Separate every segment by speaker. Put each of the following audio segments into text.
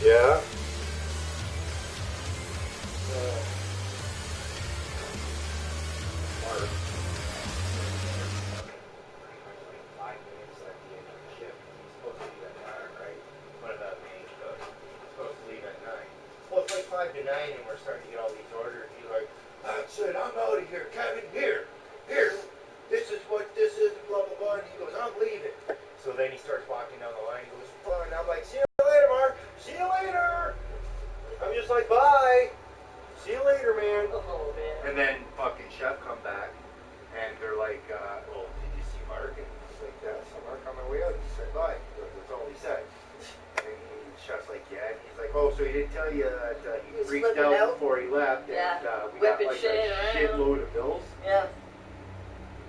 Speaker 1: Yeah.
Speaker 2: And we're starting to get all these orders. He's like, that's it, I'm out of here, Kevin, here, this is what this is, blah, blah, blah. And he goes, I'm leaving. So then he starts walking down the line. He goes, fine. I'm like, see you later, Mark. See you later. I'm just like, bye. See you later, man.
Speaker 3: Oh, man.
Speaker 2: And then fucking Chef come back, and they're like, well, did you see Mark? And he's like, yeah, I saw Mark on my way out. He said, bye. That's all he said. Chef's like, yeah. And he's like, oh, so he didn't tell you that he freaked out before he left.
Speaker 3: Yeah.
Speaker 2: And we got like a shitload of bills.
Speaker 3: Yeah.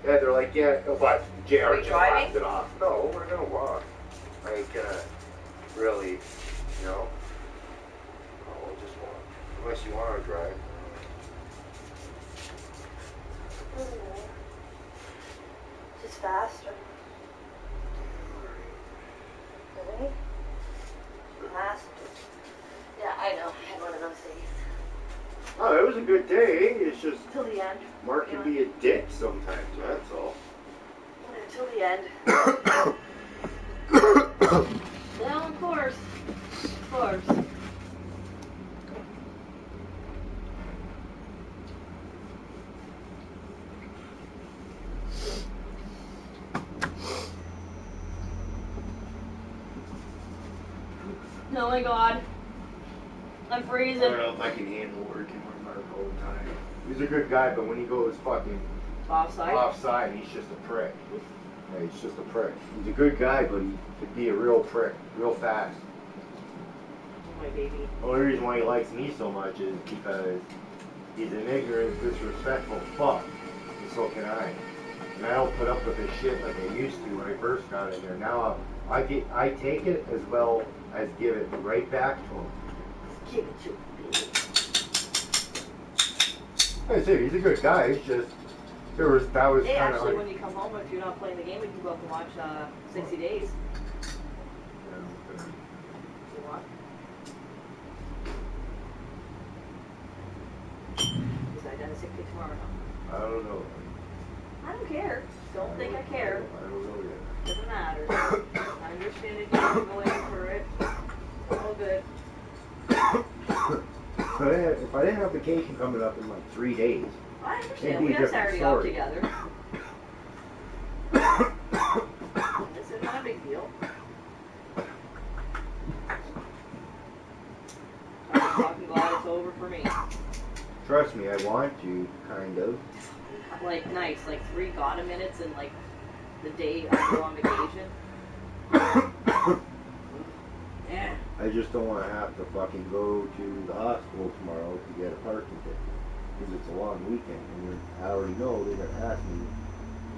Speaker 2: Yeah, they're like, yeah, but JR just
Speaker 3: driving?
Speaker 2: laughed it off. No, we're gonna walk. Like, really, you know? Oh, we'll just walk. Unless you want to drive.
Speaker 3: Just faster. Really? Faster. Yeah, I know. I had one of those days.
Speaker 2: Oh, it was a good day. It's just
Speaker 3: Till the end.
Speaker 2: Mark can be a dick sometimes. That's all.
Speaker 3: Till the end. Well, of course. Of course. Oh my god. I'm freezing.
Speaker 2: I don't know if I can handle working with Mark all the time. He's a good guy, but when he goes fucking offside, he's just a prick. Yeah, he's just a prick. He's a good guy, but he could be a real prick, real fast.
Speaker 3: Oh my baby.
Speaker 2: The only reason why he likes me so much is because he's an ignorant, disrespectful fuck. And so can I. And I don't put up with this shit like I used to when I first got in there. Now I take it as well as give it right back to him.
Speaker 3: Give it to me.
Speaker 2: I say he's a good guy. It's just that was
Speaker 3: hey,
Speaker 2: kind of
Speaker 3: actually, when you come home, if you're not playing the game, we can go up and watch 60 Days.
Speaker 2: Yeah,
Speaker 3: You want? Is that done a sick day tomorrow? No?
Speaker 2: I don't know.
Speaker 3: I don't care. Don't think I care.
Speaker 2: I don't know yet.
Speaker 3: Doesn't matter. I understand it. You can go in for it. It's all good.
Speaker 2: If I didn't have vacation coming up in like 3 days,
Speaker 3: I understand. We have Saturday off together. This is not a big deal. I'm fucking glad it's over for me.
Speaker 2: trust me, I want to, kind of.
Speaker 3: Like, nice. Like 3 Gata minutes and like the day I go on vacation. Yeah.
Speaker 2: I just don't want to have to fucking go to the hospital tomorrow to get a parking ticket. Because it's a long weekend, and I already know they're going to ask me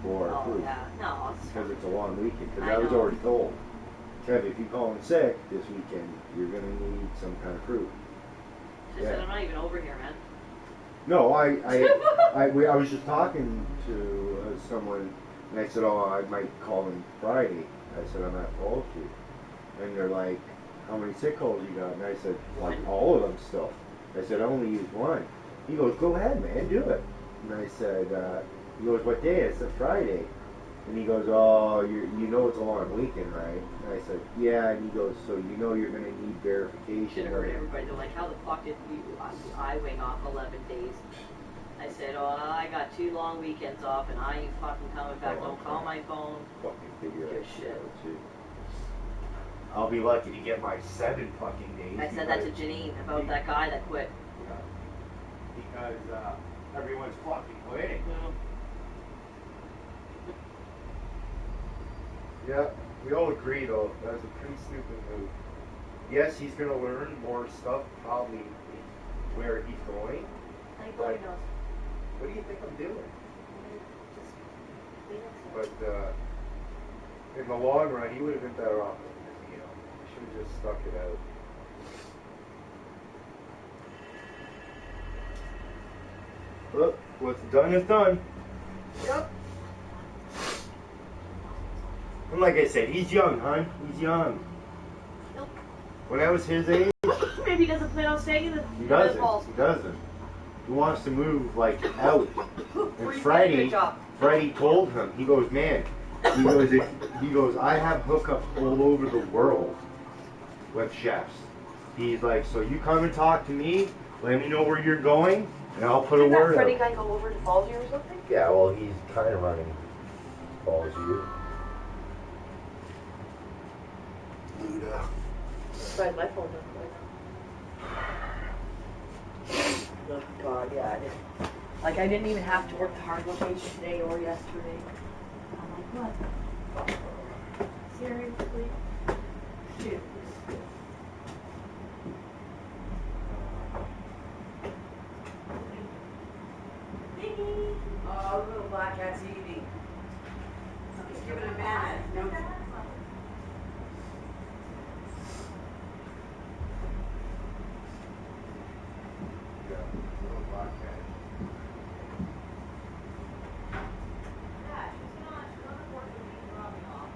Speaker 2: for proof.
Speaker 3: Yeah. No,
Speaker 2: because it's a long weekend. Because
Speaker 3: I
Speaker 2: I was
Speaker 3: know.
Speaker 2: already told, Trev, if you call in sick this weekend, you're going to need some kind of proof.
Speaker 3: She said, I'm not even over here, man.
Speaker 2: No, I was just talking to someone, and I said, oh, I might call in Friday. I said, I'm at fault to. And they're like, how many sick calls you got? And I said, like, all of them still. I said, I only used one. He goes, go ahead, man, do it. And I said, he goes, what day? I said, Friday. And he goes, oh, you know it's a long weekend, right? And I said, yeah. And he goes, so you know you're going to need verification.
Speaker 3: Should have heard everybody. They're like, how the fuck did I wing off 11 days? I said, oh, I got 2 long weekends off, and I ain't fucking coming back. Don't call my phone.
Speaker 2: Fucking figure
Speaker 3: Good
Speaker 2: that
Speaker 3: shit.
Speaker 2: out, too. I'll be lucky to get my 7 fucking days.
Speaker 3: I said that to Janine about that guy that quit.
Speaker 2: Yeah. Because everyone's fucking quitting. Yeah, we all agree though, that was a pretty stupid move. Yes, he's gonna learn more stuff, probably where he's going.
Speaker 3: Anybody knows.
Speaker 2: What do you think I'm doing?
Speaker 3: Just be
Speaker 2: But in the long run, he would have been better off with me, you know. I should have just stuck it out. Look, what's done is done.
Speaker 3: Yep.
Speaker 2: And like I said, he's young, hon. He's young.
Speaker 3: Nope.
Speaker 2: When I was his age,
Speaker 3: he doesn't plan on staying in the
Speaker 2: He
Speaker 3: Falls.
Speaker 2: doesn't. He doesn't. He wants to move like out. And
Speaker 3: Good
Speaker 2: Freddie
Speaker 3: job.
Speaker 2: told him. He goes, man. He goes. I have hookups all over the world with chefs. He's like, so you come and talk to me. Let me know where you're going, and I'll put a
Speaker 1: Did that
Speaker 2: word
Speaker 1: Freddie
Speaker 2: out.
Speaker 1: guy go over to Ballsy or something?
Speaker 2: Yeah, well, he's kind of running balls you. Luda.
Speaker 1: Tried my phone number right now. Oh God, yeah, I didn't. Like I didn't even have to work the hard location today or yesterday. I'm like, what? Seriously? Shit. Oh, little black cat's eating. Just give it a minute. No.
Speaker 2: Yeah, little black cat.
Speaker 3: Yeah, she's on the porch with me dropping off.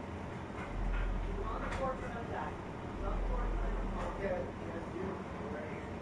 Speaker 3: She's on the porch when I'm back. She's on the porch when I'm home.
Speaker 2: Yeah, that's beautiful, right here.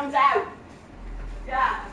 Speaker 1: comes out. Yeah.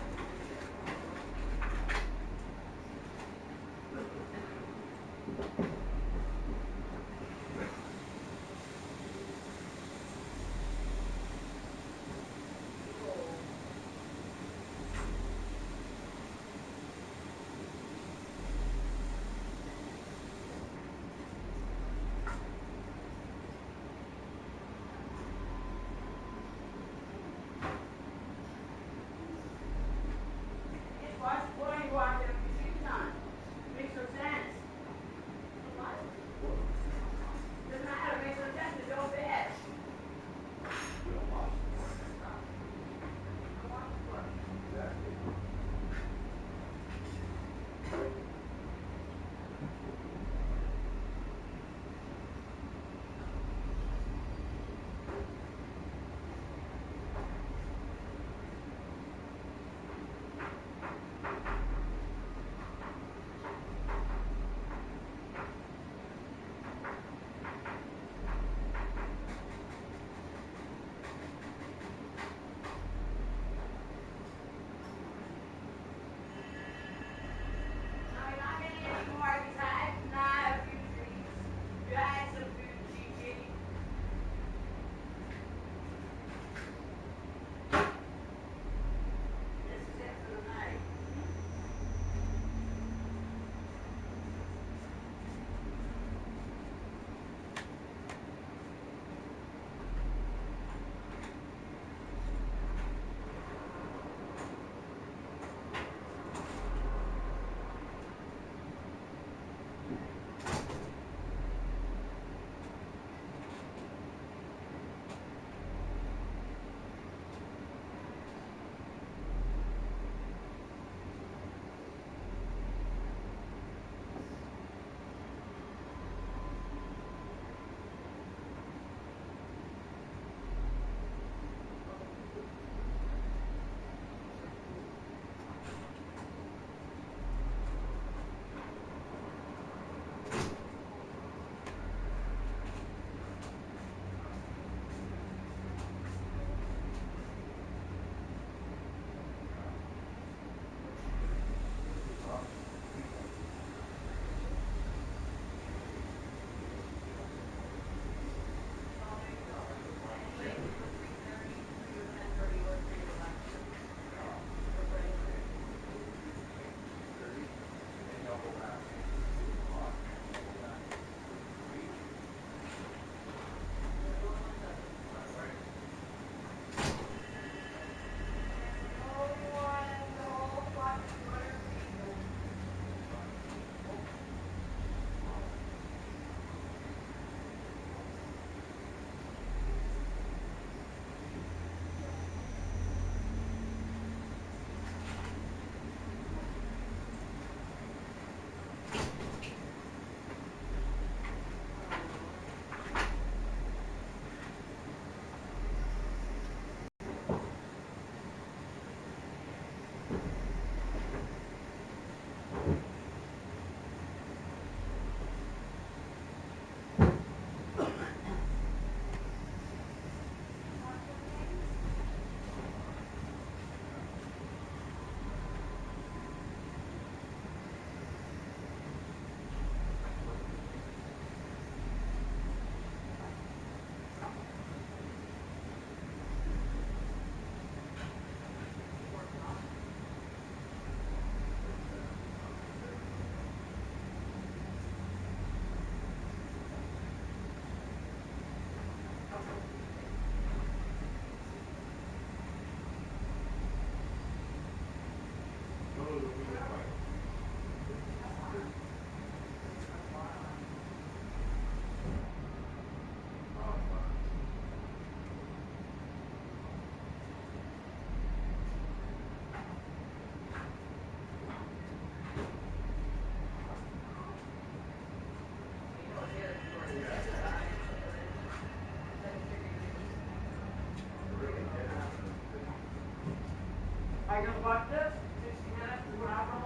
Speaker 1: Are you gonna watch this? 60 minutes or whatever?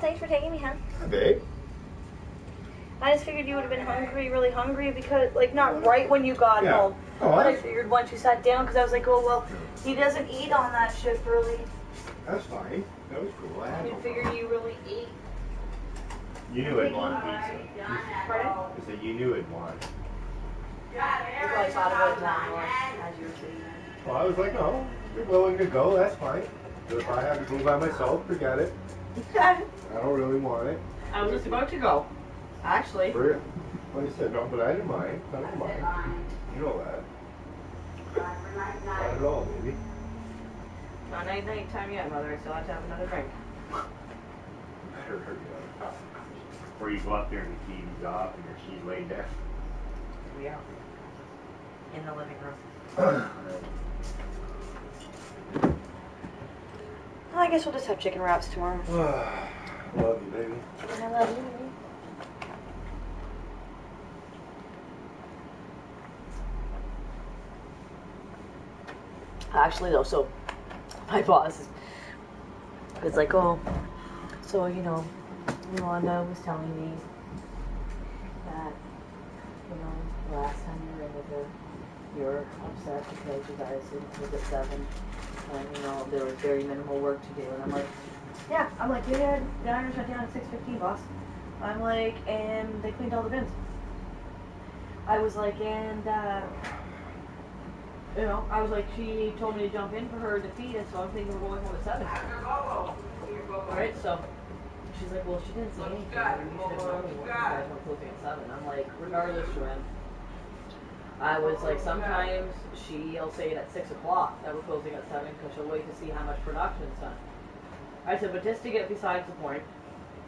Speaker 1: thanks for taking me, hon.
Speaker 2: Hi, babe.
Speaker 1: I just figured you would have been hungry, really hungry, because, like, not right when you got
Speaker 2: Yeah.
Speaker 1: home.
Speaker 2: Oh,
Speaker 1: But I figured once you sat down, because I was like, oh, well, he doesn't eat on that shift really.
Speaker 2: That's fine. That was cool. I had
Speaker 1: I
Speaker 2: no
Speaker 1: didn't figure
Speaker 2: problem.
Speaker 1: you really ate.
Speaker 2: You knew I'd want pizza.
Speaker 1: Pardon?
Speaker 2: I said you knew I'd want.
Speaker 1: You probably thought about it more as you were sitting there.
Speaker 2: Well, I was like, oh, you're willing to go. That's fine. But if I have to go by myself, forget it. I don't really want it.
Speaker 3: I was just about to go. Actually.
Speaker 2: For you. Well, you said no, but I didn't mind. I don't mind. You know that. Not at all, baby.
Speaker 3: Not night time yet, Mother. I still have to have another drink.
Speaker 2: Better hurry up. Before you go up there and the TV's off and she's laid down.
Speaker 3: We are. In the living room.
Speaker 1: Well, I guess we'll just have chicken wraps tomorrow.
Speaker 2: Love you, baby.
Speaker 1: I love you.
Speaker 3: Actually, though, so my boss is like, oh, so, you know, Yolanda was telling me that, you know, last time you were in with her, you were upset because you guys didn't close at 7, and, you know, there was very minimal work to do. And I'm like, yeah, we had dinner shut down at 6:15, boss. I'm like, and they cleaned all the bins. I was like, and, you know, I was like, she told me to jump in for her to feed us, so I'm thinking we're going home at 7. Alright, so she's like, well, she didn't say anything. You should have known me when you guys were closing at 7. I'm like, regardless, Joanne. I was like, sometimes she'll say it at 6 o'clock that we're closing at 7 because she'll wait to see how much production's done. I said, but just to get besides the point,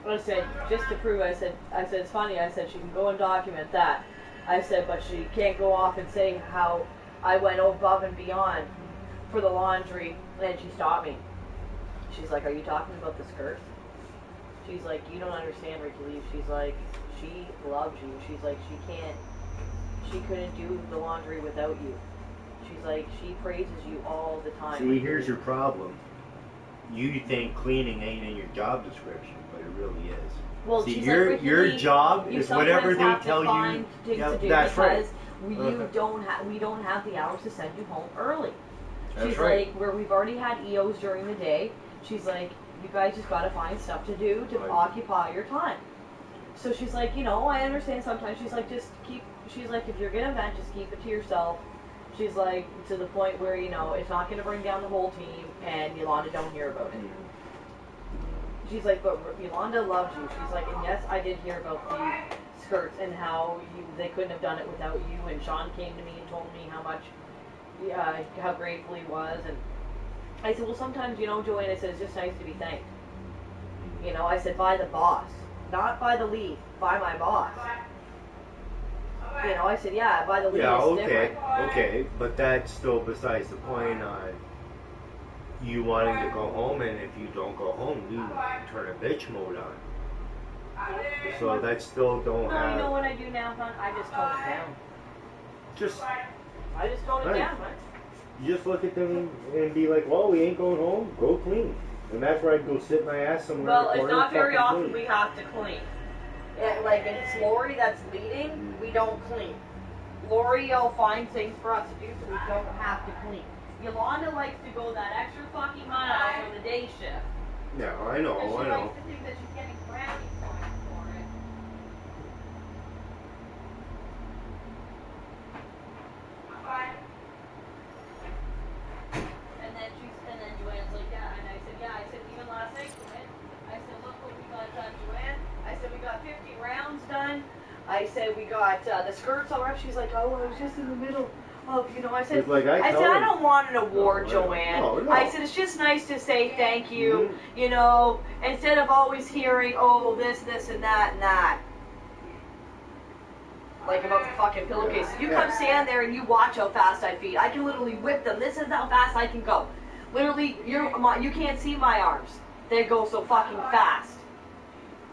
Speaker 3: I said, just to prove, I said, it's funny, I said, she can go and document that. I said, but she can't go off and say how I went above and beyond for the laundry, and she stopped me. She's like, are you talking about the skirts? She's like, you don't understand, Ricky Lee. She's like, she loves you. She's like, she couldn't do the laundry without you. She's like, she praises you all the time.
Speaker 2: See, here's your problem. You think cleaning ain't in your job description, but it really is.
Speaker 3: Well,
Speaker 2: see,
Speaker 3: she's
Speaker 2: your
Speaker 3: like, Ricky Lee,
Speaker 2: job
Speaker 3: you
Speaker 2: is whatever they
Speaker 3: have to
Speaker 2: tell
Speaker 3: find
Speaker 2: you.
Speaker 3: things
Speaker 2: Yeah,
Speaker 3: to do
Speaker 2: that's right.
Speaker 3: because we don't have the hours to send you home early.
Speaker 2: That's
Speaker 3: She's
Speaker 2: right.
Speaker 3: like, where we've already had EOs during the day. She's like, you guys just got to find stuff to do to occupy your time. So she's like, you know, I understand sometimes. She's like, she's like, if you're going to vent, just keep it to yourself. She's like, to the point where, you know, it's not going to bring down the whole team and Yolanda don't hear about it. She's like, but Yolanda loves you. She's like, and yes, I did hear about the skirts and how they couldn't have done it without you. And Sean came to me and told me how much, how grateful he was. And I said, well, sometimes, you know, Joanne, I said, it's just nice to be thanked. You know, I said, by the boss. Not by the lead, by my boss. You know, I said, yeah, by the lead is different.
Speaker 2: Okay, but that's still besides the point on you wanting to go home, and if you don't go home, you turn a bitch mode on. So that still don't
Speaker 3: No,
Speaker 2: have...
Speaker 3: you know what I do now, hon? I just tone it down. I just tone it down, hon.
Speaker 2: You just look at them and be like, well, we ain't going home, go clean. And that's where I'd go sit my ass somewhere
Speaker 3: Well,
Speaker 2: in the
Speaker 3: it's
Speaker 2: corner
Speaker 3: not very
Speaker 2: fucking
Speaker 3: often
Speaker 2: clean.
Speaker 3: we have to clean. Like, if it's Lori that's leading, we don't clean. Lori will find things for us to do so we don't have to clean. Yolanda likes to go that extra fucking mile for the day shift.
Speaker 2: Yeah, I know,
Speaker 3: And she
Speaker 2: I know.
Speaker 3: likes to think that she's getting brownie points for it. And then Joanne's like, yeah, and I said, even last night, Joanne, I said, look what we got done, Joanne. I said, we got 50 rounds done. I said, we got the skirts all wrapped. She's like, oh, I was just in the middle of, you know, I said,
Speaker 2: It's like I
Speaker 3: I don't want an award,
Speaker 2: No,
Speaker 3: Joanne.
Speaker 2: no.
Speaker 3: I said, it's just nice to say thank you, you know, instead of always hearing, oh, this, and that. Like about the fucking pillowcases. You come stand there and you watch how fast I feed. I can literally whip them. This is how fast I can go. Literally, you can't see my arms. They go so fucking fast.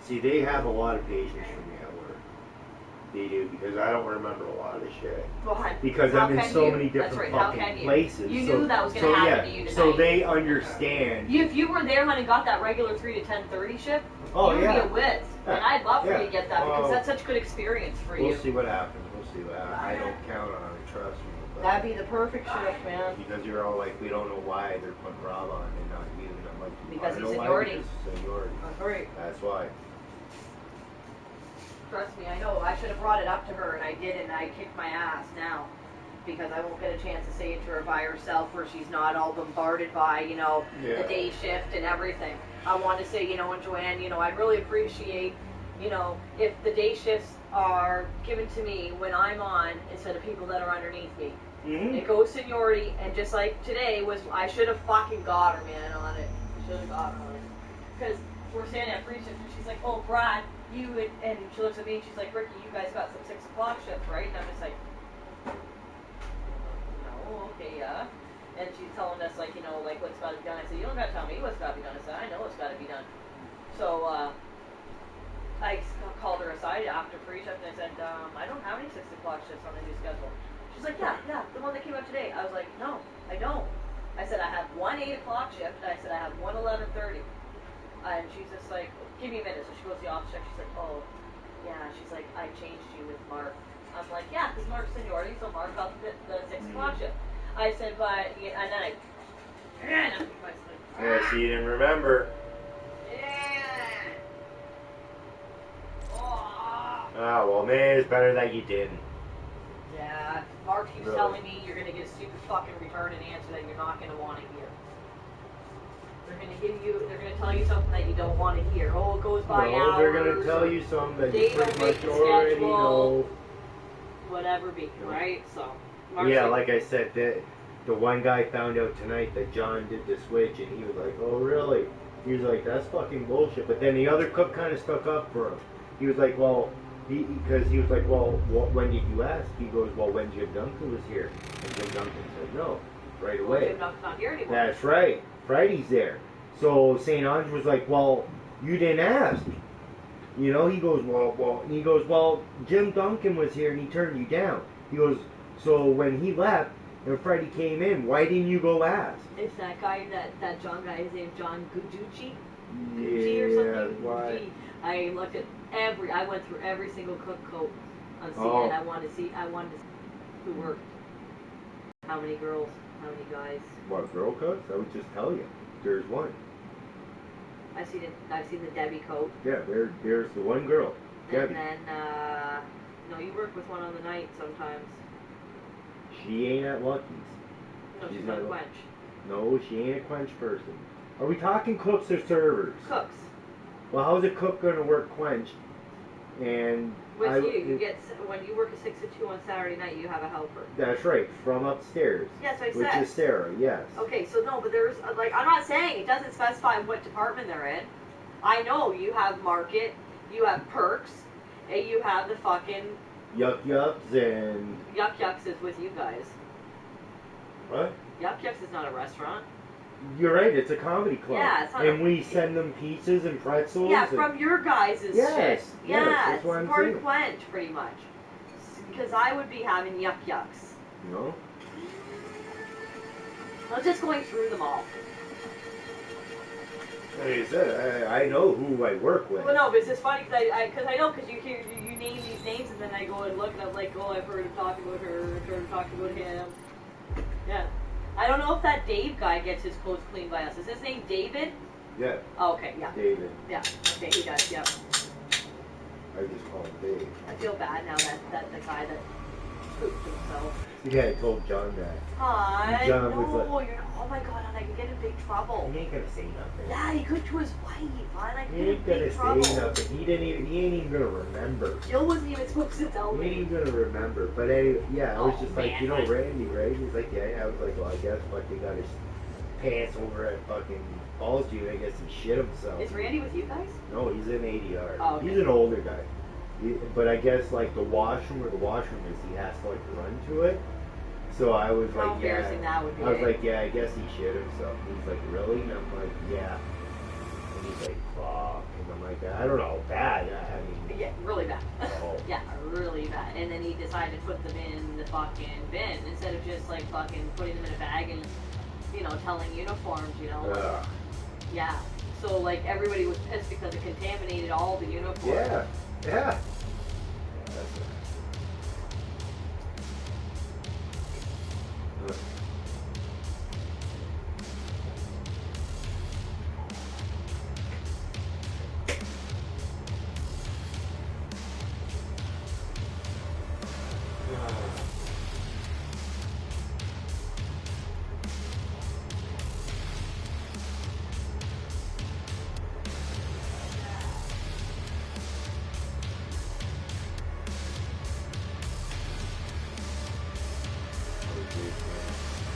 Speaker 2: See, they have a lot of patience for me at work. They do, because I don't remember a lot of the shit.
Speaker 3: Well,
Speaker 2: Because
Speaker 3: how
Speaker 2: I'm in
Speaker 3: can
Speaker 2: so
Speaker 3: you?
Speaker 2: many
Speaker 3: That's
Speaker 2: different
Speaker 3: right, how
Speaker 2: fucking
Speaker 3: can you?
Speaker 2: places.
Speaker 3: You
Speaker 2: so,
Speaker 3: knew that was going
Speaker 2: so,
Speaker 3: to happen
Speaker 2: yeah,
Speaker 3: to you tonight.
Speaker 2: so they understand.
Speaker 3: If you were there when it got that regular 3 to 10:30 shift,
Speaker 2: Oh,
Speaker 3: you would
Speaker 2: yeah.
Speaker 3: be a whiz.
Speaker 2: Yeah.
Speaker 3: And I'd love for
Speaker 2: Yeah.
Speaker 3: you to get that because
Speaker 2: Well,
Speaker 3: that's such good experience for
Speaker 2: We'll
Speaker 3: you.
Speaker 2: see what happens. We'll see what happens. I don't count on it, trust me. But
Speaker 3: That'd be the perfect shift, man.
Speaker 2: because you're all like, we don't know why they're putting Rob on and not you. And I'm like,
Speaker 3: Because
Speaker 2: I
Speaker 3: he's
Speaker 2: know why,
Speaker 3: seniority.
Speaker 2: because seniority.
Speaker 3: That's right.
Speaker 2: That's why.
Speaker 3: Trust me, I know. I should have brought it up to her, and I didn't. And I kicked my ass now because I won't get a chance to say it to her by herself, where she's not all bombarded by, you know,
Speaker 2: Yeah.
Speaker 3: the day shift and everything. I want to say, you know, and Joanne, you know, I'd really appreciate, you know, if the day shifts are given to me when I'm on instead of people that are underneath me.
Speaker 2: Mm-hmm.
Speaker 3: It goes seniority, and just like today was, I should have fucking got her, man, on it. I should have got her on it. Because we're standing at free shift, and she's like, oh, Brad, you would, and she looks at me, and she's like, Ricky, you guys got some 6 o'clock shifts, right? And I'm just like, no, okay, yeah. And she's telling us, like, you know, like, what's got to be done. I said, you don't got to tell me what's got to be done. I said, I know what's got to be done. So, I called her aside after free shift, and I said, I don't have any 6 o'clock shifts on the new schedule. She's like, yeah, the one that came out today. I was like, no, I don't. I said, I have one 8 o'clock shift, and I said, I have one 11:30. And she's just like, give me a minute. So she goes to the office check. She's like, oh, yeah. She's like, I changed you with Mark. I'm like, yeah, because Mark's seniority, so Mark got the 6 o'clock shift. I said, but, yeah, and then I
Speaker 2: Yeah, so you didn't remember.
Speaker 3: yeah.
Speaker 2: Ah, well, man, it's better that you didn't.
Speaker 3: Yeah, Mark keeps
Speaker 2: Really?
Speaker 3: telling me you're going to get a stupid fucking retarded answer that you're not going to want to hear. They're going to tell you something that you don't want to hear. Oh, it goes by
Speaker 2: Well,
Speaker 3: hours.
Speaker 2: they're going to tell you something that
Speaker 3: They
Speaker 2: you
Speaker 3: don't
Speaker 2: pretty
Speaker 3: make
Speaker 2: much
Speaker 3: the
Speaker 2: already
Speaker 3: schedule.
Speaker 2: know.
Speaker 3: Whatever be,
Speaker 2: Yeah.
Speaker 3: right? So, Mark's
Speaker 2: Yeah, like I said, the one guy found out tonight that John did the switch, and he was like, oh, really? He was like, that's fucking bullshit. But then the other cook kind of stuck up for him. He was like, well, because he was like, well, when did you ask? He goes, well, when Jim Duncan was here. And Jim Duncan said, no, right
Speaker 3: well,
Speaker 2: away.
Speaker 3: Jim Duncan's not here anymore.
Speaker 2: That's right. Friday's there. So St. Ange was like, well, you didn't ask. You know, he goes, well, Jim Duncan was here and he turned you down. He goes, so when he left and Freddie came in, why didn't you go ask?
Speaker 3: It's that guy, that John guy, his name's John Gucci?
Speaker 2: Yeah,
Speaker 3: or something?
Speaker 2: why?
Speaker 3: Gucci. I looked at I went through every single cook coat on CN.
Speaker 2: Oh.
Speaker 3: I wanted to see who worked. How many girls, how many guys.
Speaker 2: What, girl cooks? I would just tell you. There's one.
Speaker 3: I've seen the Debbie coat.
Speaker 2: Yeah, there's the one girl. Debbie.
Speaker 3: And then, no, you work with one on the night sometimes.
Speaker 2: She ain't at Lucky's.
Speaker 3: No, she's
Speaker 2: She's
Speaker 3: not a
Speaker 2: not-
Speaker 3: quench.
Speaker 2: No, she ain't a quench person. Are we talking cooks or servers?
Speaker 3: Cooks.
Speaker 2: Well, how's a cook going to work quench? And
Speaker 3: With you get, when you work a 6 to 2 on Saturday night, you have a helper.
Speaker 2: That's right, from upstairs.
Speaker 3: Yes, I
Speaker 2: Which
Speaker 3: said.
Speaker 2: is Sarah, yes.
Speaker 3: Okay, so no, but there's, like, I'm not saying it doesn't specify what department they're in. I know you have market, you have perks, and you have the fucking
Speaker 2: Yuck Yucks and...
Speaker 3: Yuck Yucks is with you guys.
Speaker 2: What?
Speaker 3: Yuck Yucks is not a restaurant.
Speaker 2: You're right, it's a comedy club.
Speaker 3: Yeah, it's not
Speaker 2: and
Speaker 3: a-
Speaker 2: we send them pizzas and pretzels.
Speaker 3: Yeah,
Speaker 2: and,
Speaker 3: from your guys'
Speaker 2: Yes,
Speaker 3: shit.
Speaker 2: yes,
Speaker 3: Yeah,
Speaker 2: that's what I'm
Speaker 3: it's part
Speaker 2: saying.
Speaker 3: of quench, pretty much. Because I would be having Yuck Yucks.
Speaker 2: You know?
Speaker 3: I was just going through them all.
Speaker 2: Like I said, I know who I work with.
Speaker 3: Well, no, but it's just funny because I know because you hear you name these names and then I go and look and I'm like, oh, I've heard him talk about her, I've heard him talk about him. Yeah. I don't know if that Dave guy gets his clothes cleaned by us. Is his name David?
Speaker 2: Yeah,
Speaker 3: Oh, okay, yeah.
Speaker 2: David.
Speaker 3: Yeah, okay, he does, yeah.
Speaker 2: I just call him Dave.
Speaker 3: I feel bad now that the guy that pooped himself.
Speaker 2: Yeah, I told John that.
Speaker 3: Hi.
Speaker 2: John
Speaker 3: No,
Speaker 2: was like-
Speaker 3: you're not, oh my god, and I could get in big trouble.
Speaker 2: He ain't gonna say nothing.
Speaker 3: Yeah, he could to his wife, and I could
Speaker 2: He
Speaker 3: get in
Speaker 2: ain't gonna
Speaker 3: big
Speaker 2: say
Speaker 3: trouble.
Speaker 2: nothing. He ain't even gonna remember.
Speaker 3: Jill wasn't even supposed to tell
Speaker 2: He ain't
Speaker 3: me.
Speaker 2: even gonna remember. But anyway, yeah, I was
Speaker 3: Oh,
Speaker 2: just like,
Speaker 3: man.
Speaker 2: you know, Randy, right? He's like, yeah. I was like, well, I guess fucking got his pants over at fucking Balls G. I guess he shit himself.
Speaker 3: Is Randy with you guys?
Speaker 2: No, he's an ADR.
Speaker 3: Oh, okay.
Speaker 2: He's an older guy. But I guess like the washroom where the washroom is, he has to like run to it. So I was
Speaker 3: How
Speaker 2: like, yeah.
Speaker 3: embarrassing that would be.
Speaker 2: I was like, yeah, I guess he shit himself. He's like, really? And I'm like, yeah. And he's like, fuck. And I'm like, I don't know, bad. I mean,
Speaker 3: Yeah, really bad.
Speaker 2: Oh.
Speaker 3: Yeah, really bad. And then he decided to put them in the fucking bin instead of just like fucking putting them in a bag and, you know, telling uniforms, you know. Like, yeah. So like everybody was pissed because it contaminated all the uniforms.
Speaker 2: yeah, yeah.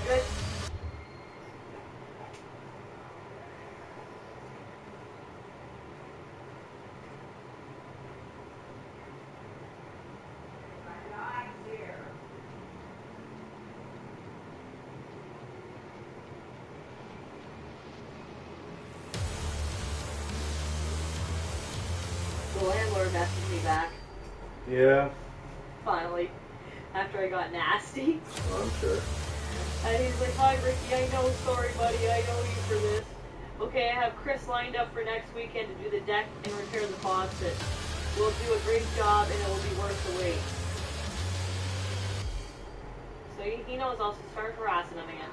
Speaker 3: Good. The landlord messaged me back,
Speaker 2: Yeah,
Speaker 3: finally, after I got nasty.
Speaker 2: I'm sure.
Speaker 3: And he's like, hi Ricky, I know, sorry buddy, I know you for this. Okay, I have Chris lined up for next weekend to do the deck and repair the faucet. We'll do a great job and it will be worth the wait. So he knows I'll start harassing him again.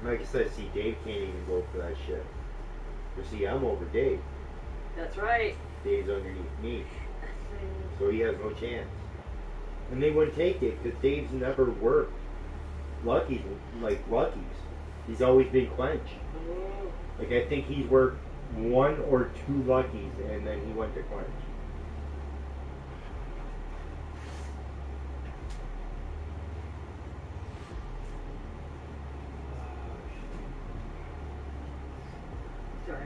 Speaker 2: Like I said, see, Dave can't even go for that shit. But see, I'm over Dave.
Speaker 3: That's right.
Speaker 2: Dave's underneath me. So he has no chance. And they wouldn't take it because Dave's never worked Lucky's. He's always been Quench. Like, I think he's worked 1 or 2 Luckies and then he went to Quench.
Speaker 3: Sorry,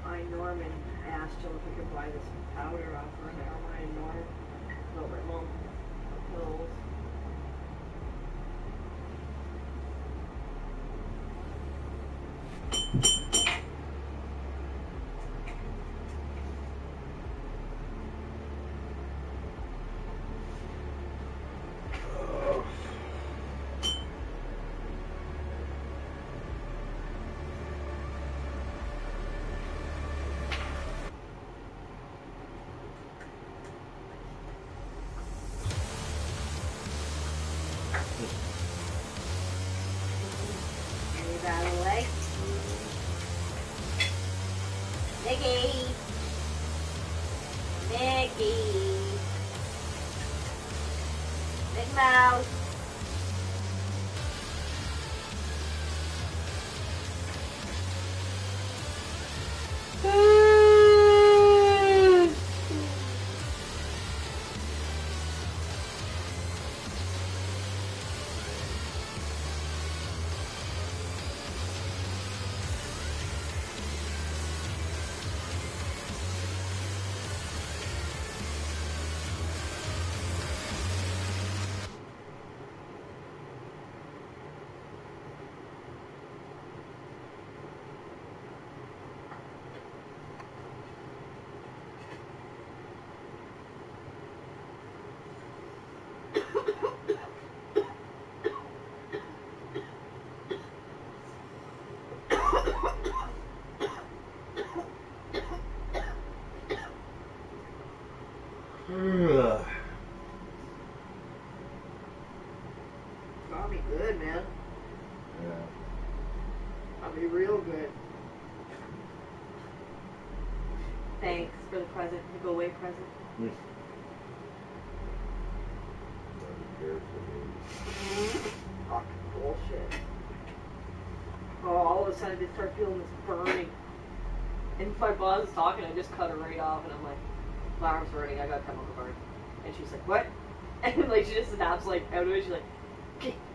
Speaker 3: I Norman asked him if we could buy this powder off her hair. I Norm over at Mom Hills. Anybody like? Mickey! Mickey! Mickey Mouse! That'll be good, man.
Speaker 2: Yeah.
Speaker 3: That'll be real good. Thanks for the present, the go away present. Fucking bullshit. Oh, all of a sudden I just start feeling this burning. And my boss is talking, I just cut her right off, and I'm like, my arm's burning, I gotta come over burn. And she's like, what? And like she just snaps like out of it, she's like,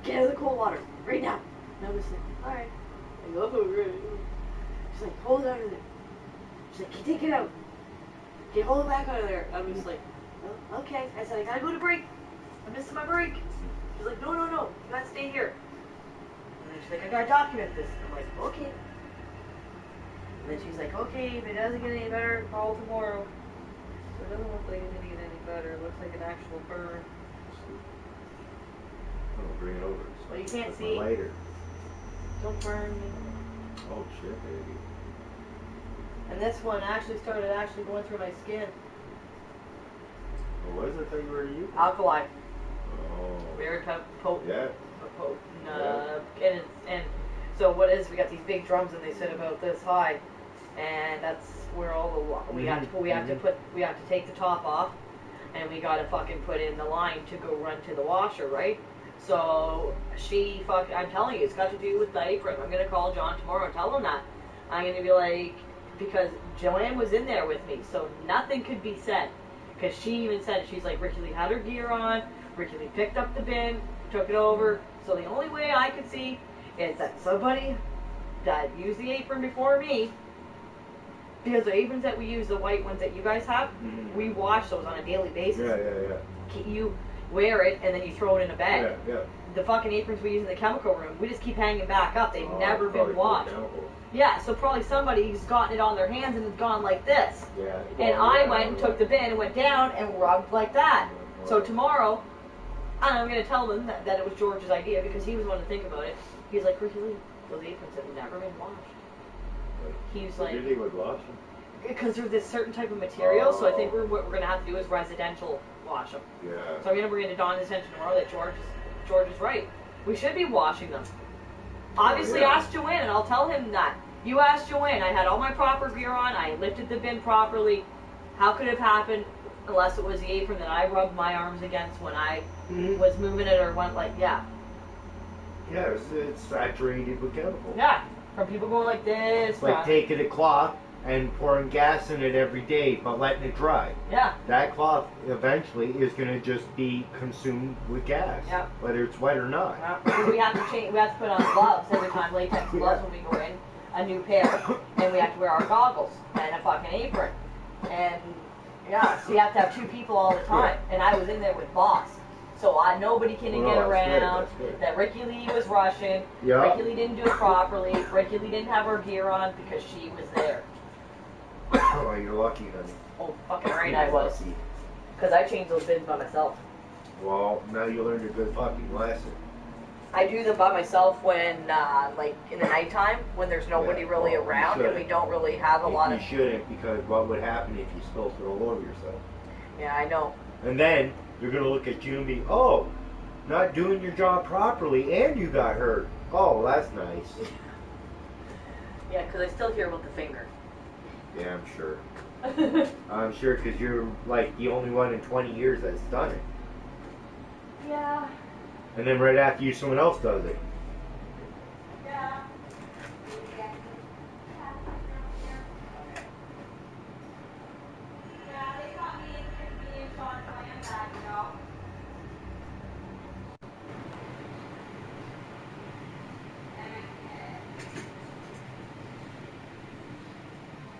Speaker 3: get out of the cold water, right now.
Speaker 1: And I was like, alright. I go, oh, right. She's like, hold it out of there. She's like, can you take it out? Can you hold it back out of there? I was like, oh, okay. I said, I gotta go to break. I'm missing my break. She's like, no, no, no. You gotta stay here. And then she's like, I gotta document this. I'm like, okay. And then she's like, okay, if it doesn't get any better, call tomorrow. So it doesn't look like it's gonna get any better. It looks like an actual burn.
Speaker 2: Oh, bring it over.
Speaker 1: Well, you can't
Speaker 2: With
Speaker 1: see.
Speaker 2: my lighter.
Speaker 1: Don't burn me.
Speaker 2: Oh shit, baby.
Speaker 1: And this one actually started going through my skin.
Speaker 2: What was the thing where you?
Speaker 1: Alkali.
Speaker 2: Oh.
Speaker 1: Very potent.
Speaker 2: Yeah.
Speaker 1: Potent. And so what is? We got these big drums, and they sit about this high, and that's where all the we have to take the top off, and we got to fucking put in the line to go run to the washer, right? So I'm telling you, it's got to do with the apron. I'm gonna call John tomorrow and tell him that. I'm gonna be like, because Joanne was in there with me, so nothing could be said. Because she even said, she's like, Ricky Lee had her gear on, Ricky Lee picked up the bin, took it over. So the only way I could see is that somebody that used the apron before me, because the aprons that we use, the white ones that you guys have, we wash those on a daily basis.
Speaker 2: Yeah.
Speaker 1: You wear it and then you throw it in a bag.
Speaker 2: Yeah.
Speaker 1: The fucking aprons we use in the chemical room, we just keep hanging back up. They've never been washed. Yeah, so probably somebody's gotten it on their hands and it's gone like this.
Speaker 2: Yeah.
Speaker 1: And I went and took the bin and went down and rubbed like that. So tomorrow, I'm going to tell them that it was George's idea because he was the one to think about it. He's like, Ricky Lee, those aprons have never been washed. He's like,
Speaker 2: Did he would wash them?
Speaker 1: because they're this certain type of material, so I think what we're going to have to do is residential wash them.
Speaker 2: Yeah.
Speaker 1: So I'm going to bring it to Don's attention tomorrow that George is right. We should be washing them. Obviously, ask Joanne, and I'll tell him that. You asked Joanne. I had all my proper gear on. I lifted the bin properly. How could it have happened unless it was the apron that I rubbed my arms against when I was moving it or went like,
Speaker 2: Yeah, it's saturated with chemical.
Speaker 1: Yeah, from people going like this.
Speaker 2: It's like taking a cloth and pouring gas in it every day, but letting it dry.
Speaker 1: Yeah.
Speaker 2: That cloth eventually is going to just be consumed with gas, whether it's wet or not.
Speaker 1: Yeah. We have to change. We have to put on gloves every time, latex gloves when we go in, a new pair, and we have to wear our goggles and a fucking apron, and so you have to have two people all the time. And I was in there with Boss, so nobody can get around that Ricky Lee was rushing. Ricky Lee didn't do it properly. Ricky Lee didn't have her gear on because she was there.
Speaker 2: Oh, you're lucky, honey.
Speaker 1: Oh, fucking right I was. Because I changed those bins by myself.
Speaker 2: Well, now you learned a good fucking lesson.
Speaker 1: I do them by myself when, like, in the nighttime, when there's nobody really around and we don't really have a lot of...
Speaker 2: You shouldn't, because what would happen if you spilled it all over yourself?
Speaker 1: Yeah, I know.
Speaker 2: And then you're going to look at you and be, oh, not doing your job properly and you got hurt. Oh, well, that's nice.
Speaker 1: Yeah, because I still hear about the finger.
Speaker 2: Yeah, I'm sure. I'm sure because you're like the only one in 20 years that's done it.
Speaker 1: Yeah.
Speaker 2: And then right after you, someone else does it.